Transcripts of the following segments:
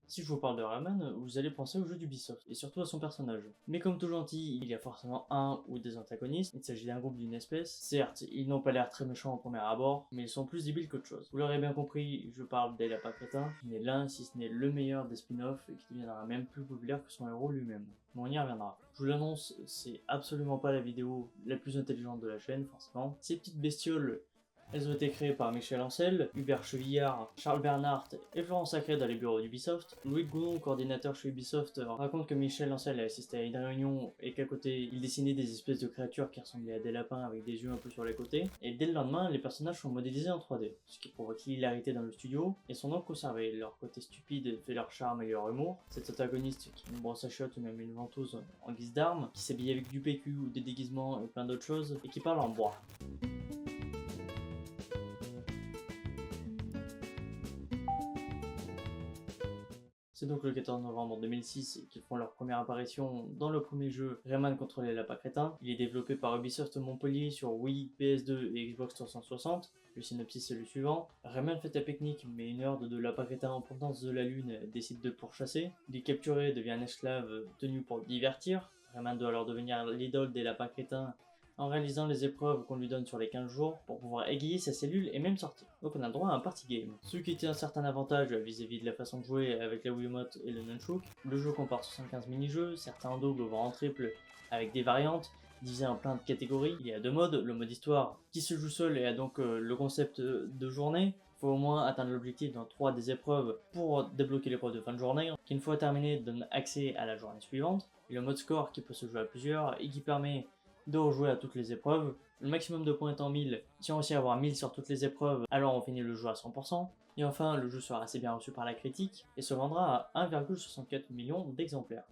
Si je vous parle de Rayman, vous allez penser au jeu d'Ubisoft, et surtout à son personnage. Mais comme tout gentil, il y a forcément un ou des antagonistes, il s'agit d'un groupe d'une espèce. Certes, ils n'ont pas l'air très méchants au premier abord, mais ils sont plus débiles qu'autre chose. Vous l'aurez bien compris, je parle des lapins crétins, qui n'est l'un si ce n'est le meilleur des spin-offs, et qui deviendra même plus populaire que son héros lui-même. Mais on y reviendra. Je vous l'annonce, c'est absolument pas la vidéo la plus intelligente de la chaîne, forcément. Ces petites bestioles, elles ont été créées par Michel Ancel, Hubert Chevillard, Charles Bernhardt et Florent Sacré dans les bureaux d'Ubisoft. Louis Goudon, coordinateur chez Ubisoft, raconte que Michel Ancel a assisté à une réunion et qu'à côté, il dessinait des espèces de créatures qui ressemblaient à des lapins avec des yeux un peu sur les côtés. Et dès le lendemain, les personnages sont modélisés en 3D, ce qui provoque l'hilarité dans le studio et sont donc conservés. Leur côté stupide fait leur charme et leur humour. Cet antagoniste qui a une brosse à chiottes ou même une ventouse en guise d'arme, qui s'habille avec du PQ ou des déguisements et plein d'autres choses, et qui parle en bois. C'est donc le 14 novembre 2006 qu'ils font leur première apparition dans le premier jeu Rayman contre les lapins crétins. Il est développé par Ubisoft Montpellier sur Wii, PS2 et Xbox 360. Le synopsis est le suivant. Rayman fait un pique-nique, mais une horde de lapins crétins en provenance de la Lune décide de le pourchasser. Il est capturé, devient un esclave tenu pour le divertir. Rayman doit alors devenir l'idole des lapins crétins en réalisant les épreuves qu'on lui donne sur les 15 jours pour pouvoir égayer sa cellule et même sortir. Donc on a le droit à un party game. Ce qui était un certain avantage vis-à-vis de la façon de jouer avec la Wiimote et le Nunchuk. Le jeu comporte 75 mini-jeux, certains en double voire en triple avec des variantes, divisées en plein de catégories. Il y a deux modes, le mode histoire qui se joue seul et a donc le concept de journée. Il faut au moins atteindre l'objectif dans 3 des épreuves pour débloquer l'épreuve de fin de journée, qui une fois terminée donne accès à la journée suivante. Et le mode score qui peut se jouer à plusieurs et qui permet de rejouer à toutes les épreuves. Le maximum de points étant 1000, si on réussit à avoir 1000 sur toutes les épreuves, alors on finit le jeu à 100%. Et enfin, le jeu sera assez bien reçu par la critique et se vendra à 1,64 million d'exemplaires.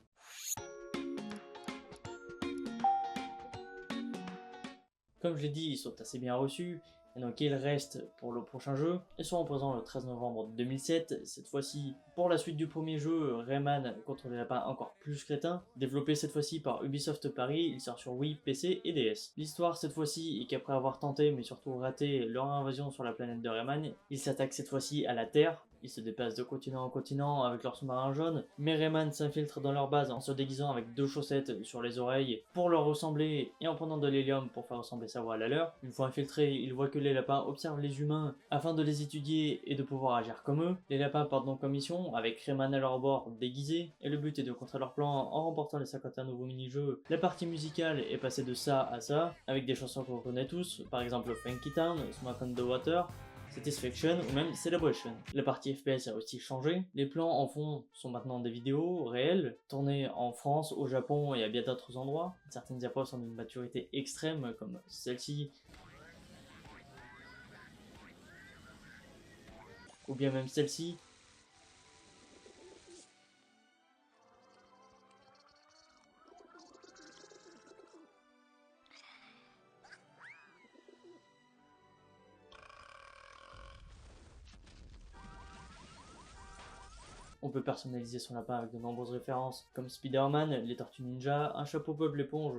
Comme je l'ai dit, ils sont assez bien reçus, et donc ils restent pour le prochain jeu. Ils seront présents le 13 novembre 2007, cette fois-ci pour la suite du premier jeu, Rayman contre les lapins encore plus crétins. Développé cette fois-ci par Ubisoft Paris, il sort sur Wii, PC et DS. L'histoire cette fois-ci est qu'après avoir tenté, mais surtout raté, leur invasion sur la planète de Rayman, ils s'attaquent cette fois-ci à la Terre. Ils se déplacent de continent en continent avec leur sous-marin jaune, mais Rayman s'infiltre dans leur base en se déguisant avec 2 chaussettes sur les oreilles pour leur ressembler et en prenant de l'hélium pour faire ressembler sa voix à la leur. Une fois infiltrés, il voit que les lapins observent les humains afin de les étudier et de pouvoir agir comme eux. Les lapins partent donc en mission avec Rayman à leur bord déguisé, et le but est de contrer leur plan en remportant les 51 nouveaux mini-jeux. La partie musicale est passée de ça à ça, avec des chansons qu'on connaît tous, par exemple Funky Town, Smoke on the Water, Satisfaction ou même Celebration. La partie FPS a aussi changé. Les plans en fond sont maintenant des vidéos réelles, tournées en France, au Japon et à bien d'autres endroits. Certaines épreuves sont d'une maturité extrême, comme celle-ci, ou bien même celle-ci. On peut personnaliser son lapin avec de nombreuses références, comme Spider-Man, les Tortues Ninja, un chapeau Bob l'éponge,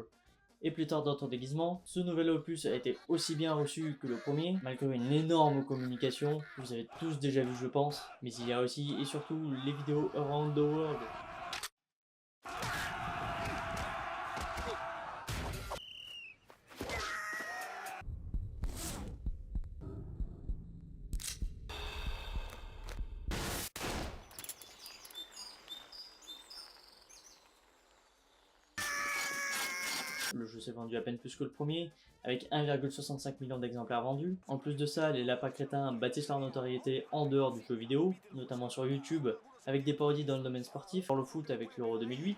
et plus tard d'autres déguisements. Ce nouvel opus a été aussi bien reçu que le premier, malgré une énorme communication, que vous avez tous déjà vu je pense, mais il y a aussi et surtout les vidéos Around the World. Le jeu s'est vendu à peine plus que le premier, avec 1,65 million d'exemplaires vendus. En plus de ça, les lapins crétins bâtissent leur notoriété en dehors du jeu vidéo, notamment sur YouTube, avec des parodies dans le domaine sportif, pour le foot avec l'Euro 2008.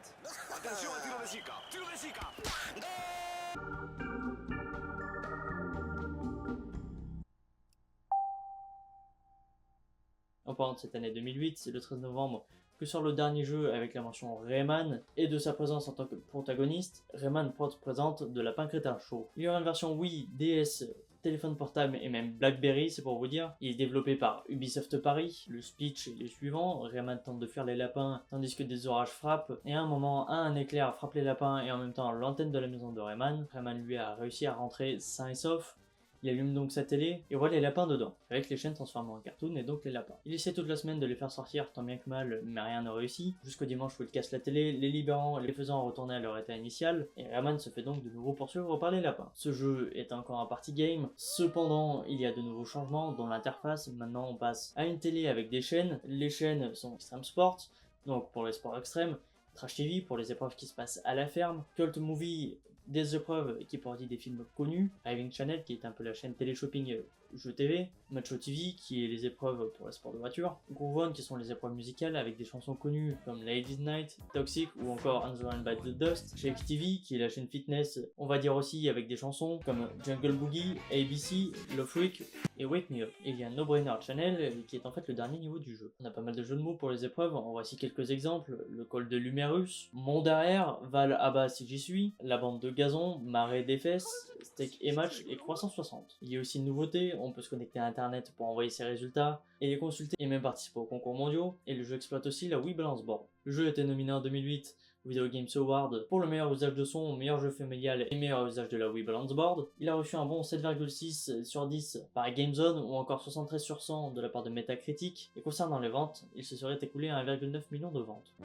En parlant de cette année 2008, c'est le 13 novembre que sort le dernier jeu avec la mention Rayman, et de sa présence en tant que protagoniste, Rayman présente de Lapin Crétin Show. Il y aura une version Wii, DS, téléphone portable et même Blackberry, c'est pour vous dire. Il est développé par Ubisoft Paris. Le speech est le suivant: Rayman tente de fuir les lapins tandis que des orages frappent, et à un moment, un éclair frappe les lapins et en même temps l'antenne de la maison de Rayman. Rayman lui a réussi à rentrer sain et sauf, Il allume donc sa télé et voit les lapins dedans, avec les chaînes transformées en cartoon et donc les lapins. Il essaie toute la semaine de les faire sortir tant bien que mal, mais rien ne réussit, jusqu'au dimanche où il casse la télé, les libérant et les faisant retourner à leur état initial, et Rayman se fait donc de nouveau poursuivre par les lapins. Ce jeu est encore un party game, cependant il y a de nouveaux changements dans l'interface. Maintenant on passe à une télé avec des chaînes, les chaînes sont Extreme Sport, donc pour les sports extrêmes, Trash TV pour les épreuves qui se passent à la ferme, Cult Movie, des épreuves qui parodient des films connus, Driving Channel qui est un peu la chaîne télé-shopping jeux TV, Macho TV qui est les épreuves pour les sports de voiture, Groove On qui sont les épreuves musicales avec des chansons connues comme Ladies Night, Toxic ou encore Unsurrounded by the Dust, Shake TV qui est la chaîne fitness, on va dire aussi avec des chansons comme Jungle Boogie, ABC, Love Freak et Wake Me Up. Et il y a No Brainer Channel qui est en fait le dernier niveau du jeu. On a pas mal de jeux de mots pour les épreuves, en voici quelques exemples, le col de l'humérus, Monde arrière, Val Abba si j'y suis, la bande de gazon, Marée des fesses, Steak et match et Croissant 60. Il y a aussi une nouveauté, on peut se connecter à internet pour envoyer ses résultats et les consulter et même participer aux concours mondiaux, et le jeu exploite aussi la Wii Balance Board. Le jeu a été nominé en 2008 au Video Games Award pour le meilleur usage de son, meilleur jeu familial et meilleur usage de la Wii Balance Board. Il a reçu un bon 7,6 sur 10 par GameZone ou encore 73 sur 100 de la part de Metacritic, et concernant les ventes, il se serait écoulé à 1,9 million de ventes.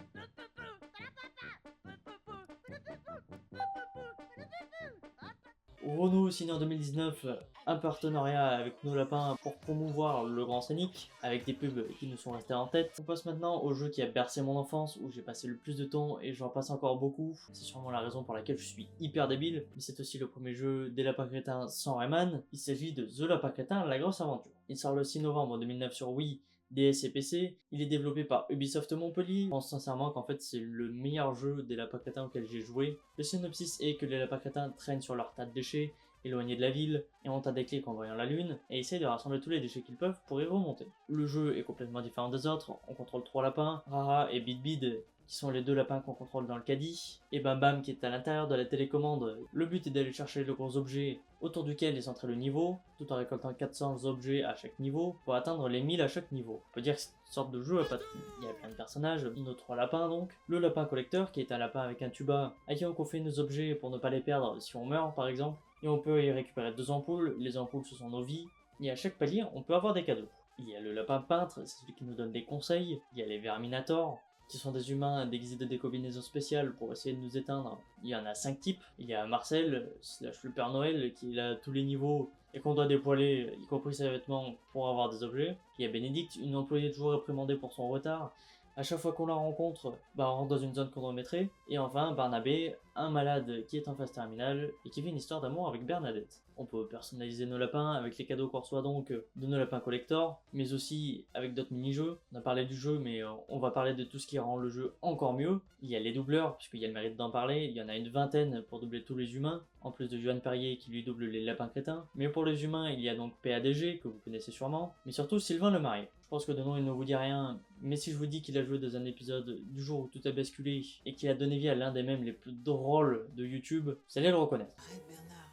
Renault signe en 2019 un partenariat avec nos lapins pour promouvoir le grand scénic, avec des pubs qui nous sont restés en tête. On passe maintenant au jeu qui a bercé mon enfance, où j'ai passé le plus de temps et j'en passe encore beaucoup. C'est sûrement la raison pour laquelle je suis hyper débile, mais c'est aussi le premier jeu des lapins crétins sans Rayman. Il s'agit de The Lapin Crétin, la grosse aventure. Il sort le 6 novembre 2009 sur Wii, DS et PC, il est développé par Ubisoft Montpellier. Je pense sincèrement qu'en fait c'est le meilleur jeu des lapins crétins auquel j'ai joué. Le synopsis est que les lapins crétins traînent sur leur tas de déchets, éloignés de la ville, et ont un déclic en voyant la lune, et essayent de rassembler tous les déchets qu'ils peuvent pour y remonter. Le jeu est complètement différent des autres, on contrôle 3 lapins, Rara et Bid Bid, qui sont les 2 lapins qu'on contrôle dans le caddie, et Bam Bam qui est à l'intérieur de la télécommande. Le but est d'aller chercher le gros objet autour duquel est centré le niveau, tout en récoltant 400 objets à chaque niveau, pour atteindre les 1000 à chaque niveau. On peut dire que c'est une sorte de jeu à patrouille. Il y a plein de personnages, nos 3 lapins donc. Le lapin collecteur, qui est un lapin avec un tuba, à qui on confie nos objets pour ne pas les perdre si on meurt par exemple, et on peut y récupérer 2 ampoules, les ampoules ce sont nos vies, et à chaque palier on peut avoir des cadeaux. Il y a le lapin peintre, c'est celui qui nous donne des conseils, il y a les Verminators, qui sont des humains déguisés de des combinaisons spéciales pour essayer de nous éteindre. Il y en a 5 types. Il y a Marcel, slash le Père Noël, qui est là à tous les niveaux et qu'on doit dépoiler, y compris ses vêtements, pour avoir des objets. Il y a Bénédicte, une employée toujours réprimandée pour son retard. À chaque fois qu'on la rencontre, on rentre dans une zone chronométrée. Et enfin, Barnabé, un malade qui est en phase terminale et qui vit une histoire d'amour avec Bernadette. On peut personnaliser nos lapins avec les cadeaux qu'on reçoit donc de nos lapins collector, mais aussi avec d'autres mini-jeux. On a parlé du jeu, mais on va parler de tout ce qui rend le jeu encore mieux. Il y a les doubleurs, puisqu'il y a le mérite d'en parler. Il y en a une vingtaine pour doubler tous les humains, en plus de Johan Perrier qui lui double les lapins crétins. Mais pour les humains, il y a donc PADG, que vous connaissez sûrement, mais surtout Sylvain Lemarié. Je pense que de nom il ne vous dit rien, mais si je vous dis qu'il a joué dans un épisode du jour où tout a basculé et qu'il a donné vie à l'un des mèmes les plus drôles de YouTube, vous allez le reconnaître. Arrête Bernard,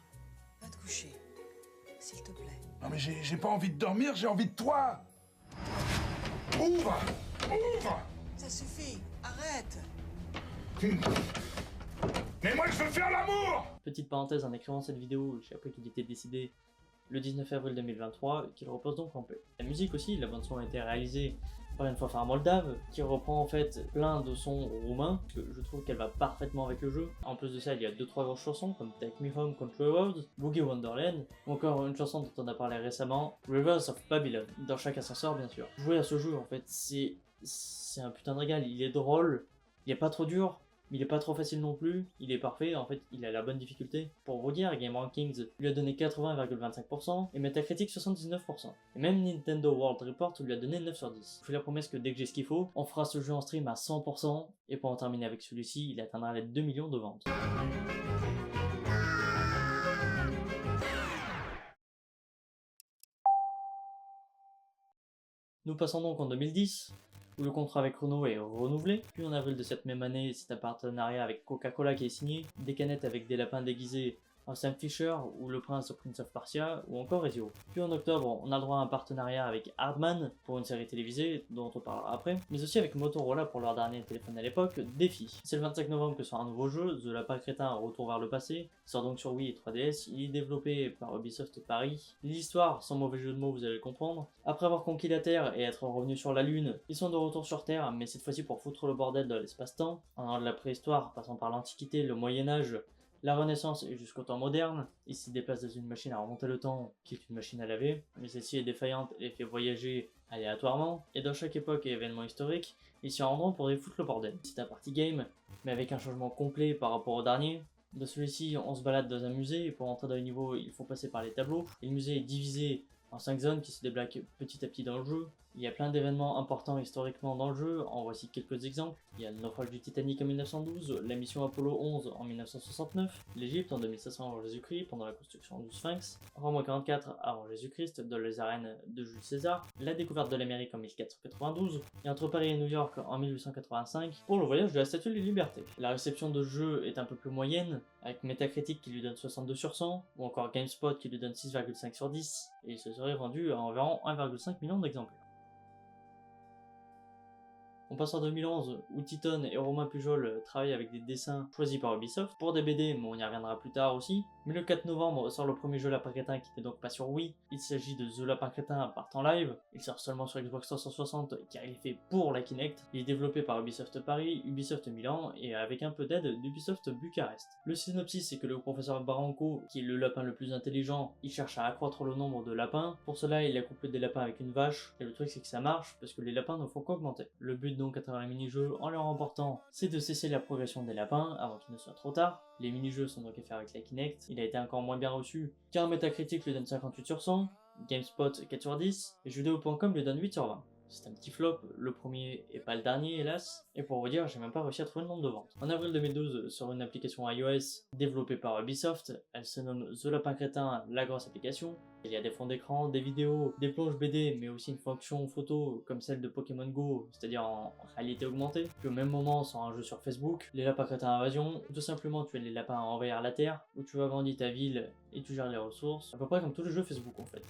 va te coucher, s'il te plaît. Non mais j'ai pas envie de dormir, j'ai envie de toi. Ouvre. Ça suffit, arrête. Mais moi je veux faire l'amour. Petite parenthèse, en écrivant cette vidéo, j'ai appris qu'il était décédé le 19 avril 2023 et qu'il repose donc en paix. La musique aussi, la bande son a été réalisée par une fanfare moldave qui reprend en fait plein de sons roumains, parce que je trouve qu'elle va parfaitement avec le jeu. En plus de ça, il y a 2-3 grosses chansons comme Take Me Home, Country Roads, Boogie Wonderland, ou encore une chanson dont on a parlé récemment, Rivers of Babylon, dans chaque ascenseur bien sûr. Jouer à ce jeu en fait, c'est un putain de régal, il est drôle, il est pas trop dur, mais il est pas trop facile non plus, il est parfait, en fait il a la bonne difficulté. Pour vous dire, Game Rankings lui a donné 80,25% et Metacritic 79%. Et même Nintendo World Report lui a donné 9 sur 10. Je fais la promesse que dès que j'ai ce qu'il faut, on fera ce jeu en stream à 100%, et pour en terminer avec celui-ci, il atteindra les 2 millions de ventes. Nous passons donc en 2010, où le contrat avec Renault est renouvelé, puis en avril de cette même année, c'est un partenariat avec Coca-Cola qui est signé, des canettes avec des lapins déguisés Sam Fisher ou Le Prince of Persia ou encore Ezio. Puis en octobre, on a le droit à un partenariat avec Hardman pour une série télévisée dont on parlera après, mais aussi avec Motorola pour leur dernier téléphone à l'époque, Défi. C'est le 25 novembre que sort un nouveau jeu, The Lapin Crétin Retour vers le passé, il sort donc sur Wii et 3DS, il est développé par Ubisoft Paris. L'histoire, sans mauvais jeu de mots vous allez le comprendre, après avoir conquis la Terre et être revenus sur la Lune, ils sont de retour sur Terre, mais cette fois-ci pour foutre le bordel dans l'espace-temps, en allant de la préhistoire, passant par l'Antiquité, le Moyen-Âge, la Renaissance et jusqu'au temps moderne. Ils s'y déplacent dans une machine à remonter le temps, qui est une machine à laver, mais celle-ci est défaillante et les fait voyager aléatoirement, et dans chaque époque et événement historique, ils s'y rendront pour défoutre le bordel. C'est un party game, mais avec un changement complet par rapport au dernier. Dans celui-ci, on se balade dans un musée, et pour entrer dans les niveaux, il faut passer par les tableaux. Et le musée est divisé en 5 zones qui se débloquent petit à petit dans le jeu. Il y a plein d'événements importants historiquement dans le jeu, en voici quelques exemples. Il y a le naufrage du Titanic en 1912, la mission Apollo 11 en 1969, l'Égypte en 2500 avant Jésus-Christ pendant la construction du Sphinx, Rome en 44 avant Jésus-Christ dans les arènes de Jules César, la découverte de l'Amérique en 1492, et entre Paris et New York en 1885 pour le voyage de la Statue des Libertés. La réception de ce jeu est un peu plus moyenne, avec Metacritic qui lui donne 62 sur 100, ou encore GameSpot qui lui donne 6,5 sur 10, et il se serait vendu à environ 1,5 million d'exemplaires. On passe en 2011 où Titon et Romain Pujol travaillent avec des dessins choisis par Ubisoft pour des BD, mais on y reviendra plus tard aussi. Mais le 4 novembre sort le premier jeu Lapin Crétin qui n'est donc pas sur Wii. Il s'agit de The Lapin Crétin par temps live. Il sort seulement sur Xbox 360 car il est fait pour la Kinect. Il est développé par Ubisoft Paris, Ubisoft Milan et avec un peu d'aide d'Ubisoft Bucarest. Le synopsis c'est que le professeur Barranco, qui est le lapin le plus intelligent, il cherche à accroître le nombre de lapins. Pour cela il accouple des lapins avec une vache. Et le truc c'est que ça marche parce que les lapins ne font qu'augmenter. Le but donc à travers les mini-jeux en leur remportant, c'est de cesser la progression des lapins avant qu'il ne soit trop tard. Les mini-jeux sont donc à faire avec la Kinect. Il a été encore moins bien reçu car Metacritic lui donne 58 sur 100, GameSpot 4 sur 10 et Judeo.com lui donne 8 sur 20. C'est un petit flop, le premier et pas le dernier hélas, et pour vous dire, j'ai même pas réussi à trouver le nombre de ventes. En avril 2012, sur une application iOS développée par Ubisoft, elle se nomme The Lapin Crétin, la grosse application. Il y a des fonds d'écran, des vidéos, des planches BD, mais aussi une fonction photo comme celle de Pokémon Go, c'est-à-dire en réalité augmentée. Puis au même moment, sur un jeu sur Facebook, les lapins crétins invasion, ou tout simplement tu as les lapins à envahir la Terre, où tu agrandis ta ville et tu gères les ressources, à peu près comme tous les jeux Facebook en fait.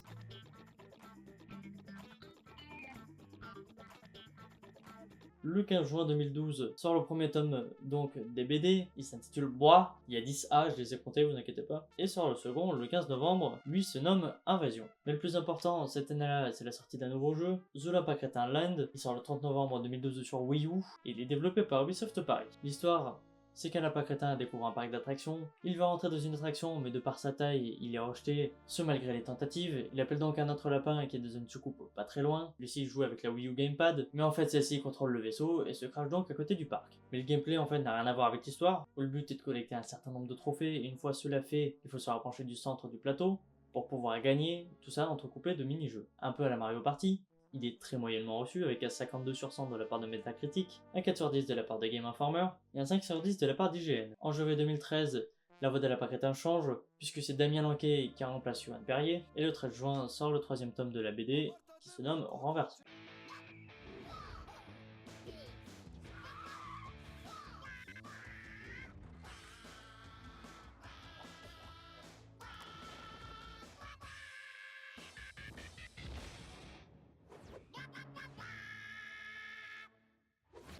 Le 15 juin 2012 sort le premier tome donc des BD, il s'intitule Bois, il y a 10 A, je les ai comptés, vous inquiétez pas, et sort le second le 15 novembre, lui se nomme Invasion. Mais le plus important cette année-là, c'est la sortie d'un nouveau jeu, The Lapin Crétin Land, il sort le 30 novembre 2012 sur Wii U, et il est développé par Ubisoft Paris. L'histoire, c'est qu'un lapin crétin découvre un parc d'attractions, il va rentrer dans une attraction mais de par sa taille, il est rejeté, ce malgré les tentatives, il appelle donc un autre lapin qui est dans une soucoupe pas très loin, lui-ci joue avec la Wii U Gamepad, mais en fait celle-ci contrôle le vaisseau et se crache donc à côté du parc. Mais le gameplay en fait n'a rien à voir avec l'histoire, où le but est de collecter un certain nombre de trophées, et une fois cela fait, il faut se rapprocher du centre du plateau, pour pouvoir gagner, tout ça entrecoupé de mini-jeux. Un peu à la Mario Party. Il est très moyennement reçu avec un 52 sur 100 de la part de Metacritic, un 4 sur 10 de la part de Game Informer et un 5 sur 10 de la part d'IGN. En janvier 2013, la voix de Lapin Crétin change puisque c'est Damien Lanquet qui remplace Yoann Perrier et le 13 juin sort le troisième tome de la BD qui se nomme Renversé.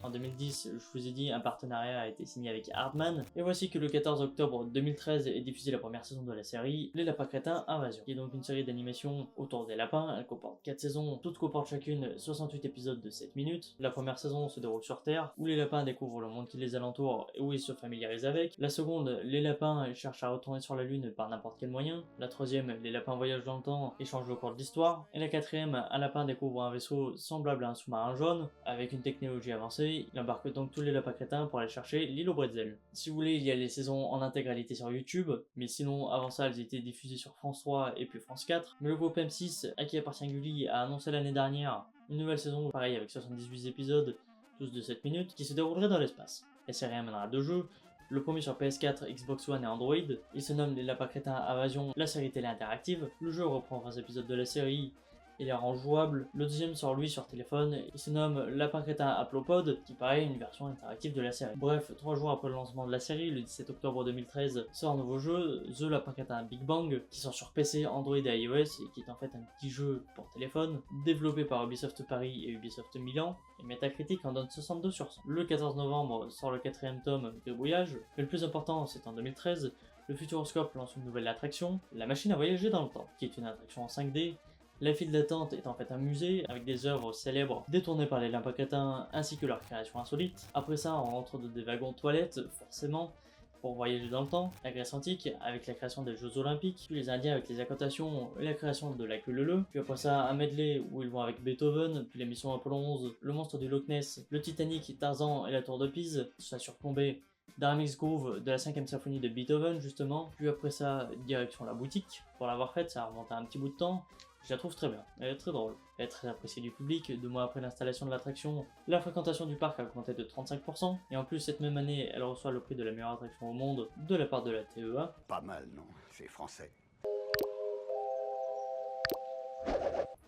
En 2010, je vous ai dit, un partenariat a été signé avec Hardman, et voici que le 14 octobre 2013 est diffusée la première saison de la série, Les Lapins Crétins Invasion, qui est donc une série d'animation autour des lapins. Elle comporte 4 saisons, toutes comportent chacune 68 épisodes de 7 minutes. La première saison se déroule sur Terre, où les lapins découvrent le monde qui les alentoure et où ils se familiarisent avec. La seconde, les lapins cherchent à retourner sur la Lune par n'importe quel moyen. La troisième, les lapins voyagent dans le temps et changent le cours de l'histoire. Et la quatrième, un lapin découvre un vaisseau semblable à un sous-marin jaune, avec une technologie avancée. Il embarque donc tous les lapins crétins pour aller chercher l'île au bretzel. Si vous voulez, il y a les saisons en intégralité sur YouTube, mais sinon avant ça elles étaient diffusées sur France 3 et puis France 4. Mais le groupe M6, à qui appartient Gulli, a annoncé l'année dernière une nouvelle saison, pareil avec 78 épisodes, tous de 7 minutes, qui se déroulerait dans l'espace. La série amènera 2 jeux, le premier sur PS4, Xbox One et Android. Il se nomme Les Lapins Crétins Invasion, la série télé interactive. Le jeu reprend 20 épisodes de la série et les rend jouables. Le deuxième sort lui sur téléphone, il se nomme Lapin Crétin Haplopod, qui paraît une version interactive de la série. Bref, 3 jours après le lancement de la série, le 17 octobre 2013, sort un nouveau jeu, The Lapin Crétin Big Bang, qui sort sur PC, Android et iOS, et qui est en fait un petit jeu pour téléphone, développé par Ubisoft Paris et Ubisoft Milan, et Metacritic en donne 62 sur 100. Le 14 novembre sort le 4ème tome Gribouillage, mais le plus important, c'est en 2013, le Futuroscope lance une nouvelle attraction, la machine à voyager dans le temps, qui est une attraction en 5D. La file d'attente est en fait un musée avec des œuvres célèbres détournées par les Lapins Crétins ainsi que leurs créations insolites. Après ça, on rentre dans des wagons toilettes, forcément, pour voyager dans le temps, la Grèce antique avec la création des Jeux Olympiques, puis les Indiens avec les incantations et la création de la queue leu, puis après ça un medley où ils vont avec Beethoven, puis la mission Apollo 11, le monstre du Loch Ness, le Titanic, Tarzan et la Tour de Pise, tout ça surplombé d'un remix groove de la 5ème symphonie de Beethoven justement, puis après ça direction la boutique, pour l'avoir faite ça remonte à un petit bout de temps. Je la trouve très bien, elle est très drôle, elle est très appréciée du public. 2 mois après l'installation de l'attraction, la fréquentation du parc a augmenté de 35%, et en plus cette même année, elle reçoit le prix de la meilleure attraction au monde de la part de la TEA. Pas mal, non? C'est français.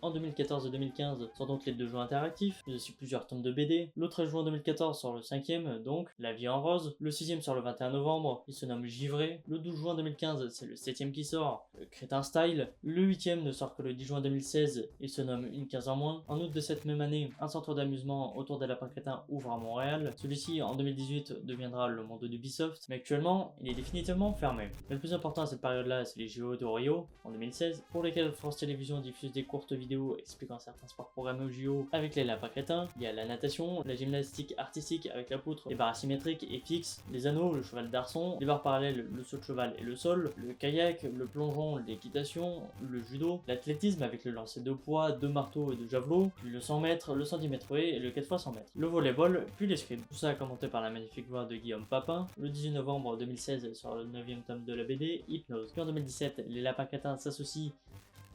En 2014 et 2015 sortent donc les 2 jeux interactifs, mais aussi plusieurs tomes de BD. Le 13 juin 2014 sort le 5ème, donc La Vie en Rose. Le 6ème sort le 21 novembre, il se nomme Givré. Le 12 juin 2015, c'est le 7ème qui sort, le Crétin Style. Le 8ème ne sort que le 10 juin 2016, il se nomme Une case en moins. En août de cette même année, un centre d'amusement autour des lapins crétins ouvre à Montréal. Celui-ci, en 2018, deviendra le monde d'Ubisoft, mais actuellement, il est définitivement fermé. Mais le plus important à cette période-là, c'est les JO de Rio, en 2016, pour lesquels France Télévisions diffuse des courtes vidéos expliquant certains sports programmés au JO avec les lapins crétins. Il y a la natation, la gymnastique artistique avec la poutre, les barres asymétriques et fixes, les anneaux, le cheval d'arçon, les barres parallèles, le saut de cheval et le sol, le kayak, le plongeon, l'équitation, le judo, l'athlétisme avec le lancer de poids, de marteau et de javelot, puis le 100 mètres, le 110 mètres et le 4 x 100 mètres, le volleyball, puis l'escrime. Tout ça commenté par la magnifique voix de Guillaume Papin. Le 18 novembre 2016 sort le 9ème tome de la BD, Hypnose. Puis en 2017, les lapins crétins s'associent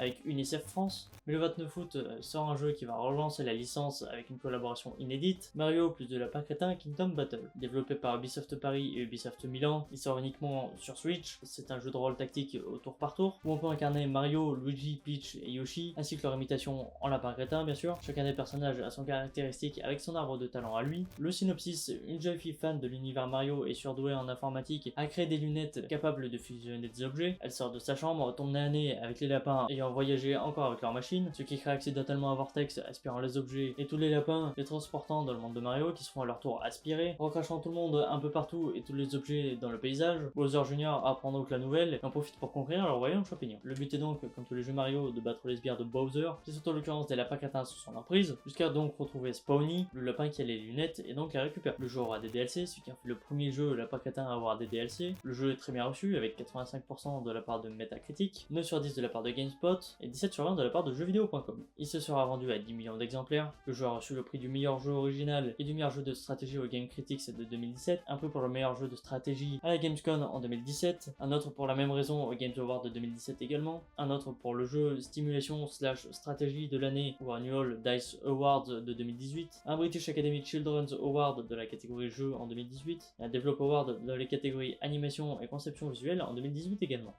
avec UNICEF France, mais le 29 août sort un jeu qui va relancer la licence avec une collaboration inédite, Mario plus de Lapin Crétin Kingdom Battle. Développé par Ubisoft Paris et Ubisoft Milan, il sort uniquement sur Switch. C'est un jeu de rôle tactique au tour par tour, où on peut incarner Mario, Luigi, Peach et Yoshi, ainsi que leur imitation en Lapin Crétin bien sûr. Chacun des personnages a son caractéristique avec son arbre de talent à lui. Le synopsis, une jeune fille fan de l'univers Mario et surdouée en informatique a créé des lunettes capables de fusionner des objets. Elle sort de sa chambre, tombe nez à nez avec les lapins ayant voyager encore avec leur machine, ce qui crée accidentellement un vortex aspirant les objets et tous les lapins les transportant dans le monde de Mario qui se font à leur tour aspirer, recrachant tout le monde un peu partout et tous les objets dans le paysage. Bowser Jr. apprend donc la nouvelle et en profite pour conquérir leur royaume champignon. Le but est donc, comme tous les jeux Mario, de battre les sbires de Bowser, qui sont en l'occurrence des lapins crétins sous son emprise, jusqu'à donc retrouver Spawny, le lapin qui a les lunettes, et donc les récupérer. Le jeu aura des DLC, ce qui en fait le premier jeu lapin crétin à avoir des DLC. Le jeu est très bien reçu, avec 85% de la part de Metacritic, 9 sur 10 de la part de GameSpot, et 17 sur 20 de la part de jeuxvideo.com. Il se sera vendu à 10 millions d'exemplaires. Le jeu a reçu le prix du meilleur jeu original et du meilleur jeu de stratégie au Game Critics de 2017, un peu pour le meilleur jeu de stratégie à la Gamescom en 2017, un autre pour la même raison au Games Award de 2017 également, un autre pour le jeu stimulation / stratégie de l'année au Annual Dice Awards de 2018, un British Academy Children's Award de la catégorie jeu en 2018, et un Develop Award dans les catégories animation et conception visuelle en 2018 également.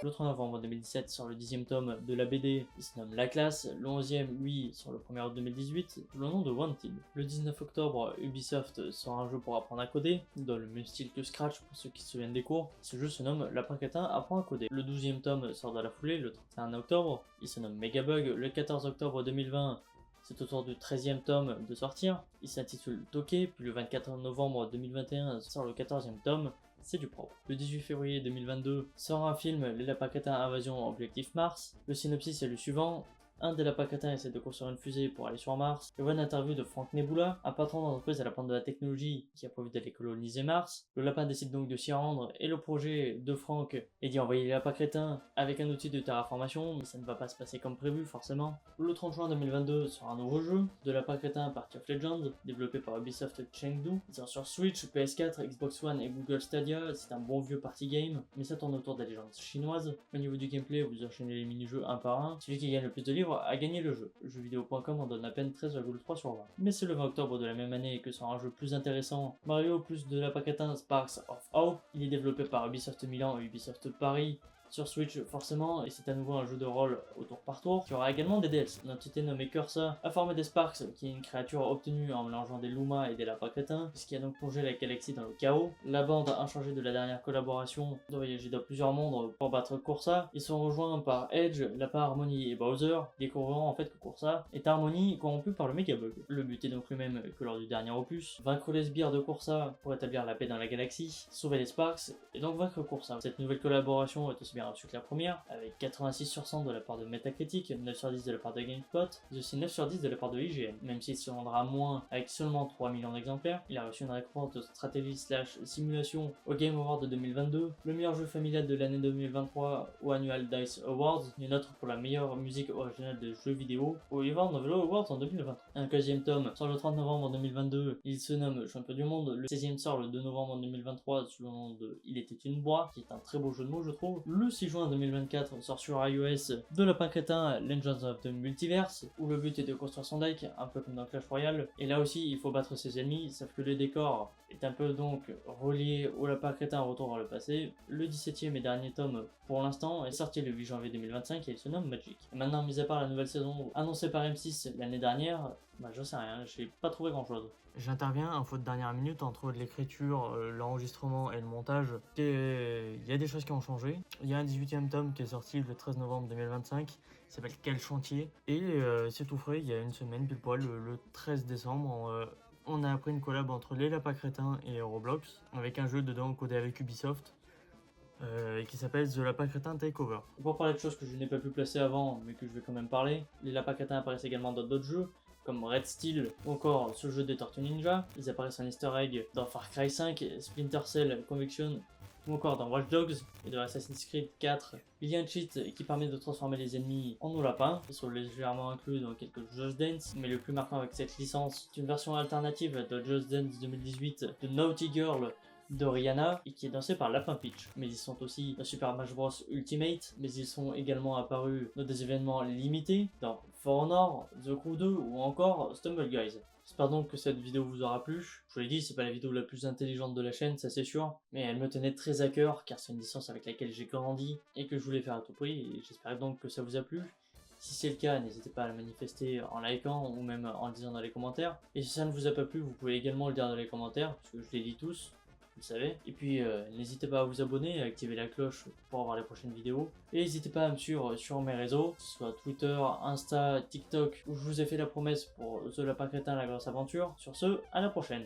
Le 3 novembre 2017 sort le 10ème tome de la BD, il se nomme La Classe. Le 11ème, lui, sort le 1er août 2018, sous le nom de Wanted. Le 19 octobre, Ubisoft sort un jeu pour apprendre à coder, dans le même style que Scratch pour ceux qui se souviennent des cours. Ce jeu se nomme Lapin Crétin apprend à coder. Le 12ème tome sort dans la foulée, le 31 octobre, il se nomme Megabug. Le 14 octobre 2020, c'est au tour du 13ème tome de sortir, il s'intitule Toqué, puis le 24 novembre 2021 sort le 14ème tome, c'est du propre. Le 18 février 2022 sort un film, Les Lapins Crétins Invasion Objectif Mars. Le synopsis est le suivant. Un des lapins crétins essaie de construire une fusée pour aller sur Mars. Le voit une interview de Frank Nebula, un patron d'entreprise à la pointe de la technologie qui a prévu d'aller coloniser Mars. Le lapin décide donc de s'y rendre et le projet de Frank est d'y envoyer les lapins crétins avec un outil de terraformation, mais ça ne va pas se passer comme prévu forcément. Le 30 juin 2022 sort un nouveau jeu, de lapins crétins Party of Legends, développé par Ubisoft Chengdu. Il sort sur Switch, PS4, Xbox One et Google Stadia. C'est un bon vieux party game, mais ça tourne autour des légendes chinoises. Au niveau du gameplay, vous enchaînez les mini-jeux un par un. Celui qui gagne le plus de livres livre a gagné le jeu. Jeuxvideo.com en donne à peine 13,3 sur 20. Mais c'est le 20 octobre de la même année que sort un jeu plus intéressant, Mario plus de lapin crétin Sparks of Hope. Il est développé par Ubisoft Milan et Ubisoft Paris, sur Switch forcément, et c'est à nouveau un jeu de rôle au tour par tour, qui aura également des DLC. Une entité nommée Cursa a formé des Sparks, qui est une créature obtenue en mélangeant des Lumas et des lapins crétins, ce qui a donc plongé la galaxie dans le chaos. La bande, inchangée de la dernière collaboration, doit voyager dans plusieurs mondes pour battre Cursa. Ils sont rejoints par Edge, Lapin Harmony et Bowser, découvrant en fait que Cursa est Harmony corrompu par le Megabug. Le but est donc le même que lors du dernier opus, vaincre les sbires de Cursa pour établir la paix dans la galaxie, sauver les Sparks et donc vaincre Cursa. Cette nouvelle collaboration est aussi bien reçue que la première, avec 86 sur 100 de la part de Metacritic, 9 sur 10 de la part de GameSpot, et aussi 9 sur 10 de la part de IGN. Même s'il se vendra moins avec seulement 3 millions d'exemplaires, il a reçu une récompense de stratégie / simulation au Game Award de 2022, le meilleur jeu familial de l'année 2023 au Annual Dice Awards, une autre pour la meilleure musique originale de jeux vidéo au Evan Novello Awards en 2020. Un 15e tome sort le 30 novembre 2022, il se nomme Champion du Monde, le 16e sort le 2 novembre 2023 sous le nom de Il était une boîte, qui est un très beau jeu de mots je trouve. Le 6 juin 2024 sort sur iOS de Lapin Crétin Legends of the Multiverse, où le but est de construire son deck, un peu comme dans Clash Royale, et là aussi il faut battre ses ennemis, sauf que le décor est un peu donc relié au Lapin Crétin Retour vers le passé. Le 17e et dernier tome pour l'instant est sorti le 8 janvier 2025 et il se nomme Magic. Et maintenant, mis à part la nouvelle saison annoncée par M6 l'année dernière, bah je sais rien, j'ai pas trouvé grand chose. J'interviens, info de dernière minute, entre l'écriture, l'enregistrement et le montage. Il y a des choses qui ont changé. Il y a un 18e tome qui est sorti le 13 novembre 2025, qui s'appelle Quel chantier. Et c'est tout frais, il y a une semaine pile poil, le 13 décembre. On a appris une collab entre les Lapins Crétins et Roblox, avec un jeu dedans codé avec Ubisoft. Qui s'appelle The Lapin Crétin Takeover. Pour parler de choses que je n'ai pas pu placer avant, mais que je vais quand même parler, les Lapins Crétins apparaissent également dans d'autres jeux, comme Red Steel ou encore ce jeu des Tortues Ninja. Ils apparaissent en easter egg dans Far Cry 5, Splinter Cell Conviction ou encore dans Watch Dogs et dans Assassin's Creed 4. Il y a un cheat qui permet de transformer les ennemis en nos lapins, ils sont légèrement inclus dans quelques Just Dance, mais le plus marquant avec cette licence, c'est une version alternative de Just Dance 2018 de Naughty Girl de Rihanna et qui est dansé par Lapin Peach. Mais ils sont aussi dans Super Smash Bros Ultimate, mais ils sont également apparus dans des événements limités dans For Honor, The Crew 2 ou encore Stumble Guys. J'espère donc que cette vidéo vous aura plu. Je vous l'ai dit, c'est pas la vidéo la plus intelligente de la chaîne, ça c'est sûr, mais elle me tenait très à cœur car c'est une licence avec laquelle j'ai grandi et que je voulais faire à tout prix, et j'espère donc que ça vous a plu. Si c'est le cas, n'hésitez pas à le manifester en likant ou même en le disant dans les commentaires. Et si ça ne vous a pas plu, vous pouvez également le dire dans les commentaires, parce que je les lis tous, vous le savez. Et puis n'hésitez pas à vous abonner et à activer la cloche pour avoir les prochaines vidéos. Et n'hésitez pas à me suivre sur mes réseaux, que ce soit Twitter, Insta, TikTok, où je vous ai fait la promesse pour The Lapin Crétin, la grosse aventure. Sur ce, à la prochaine.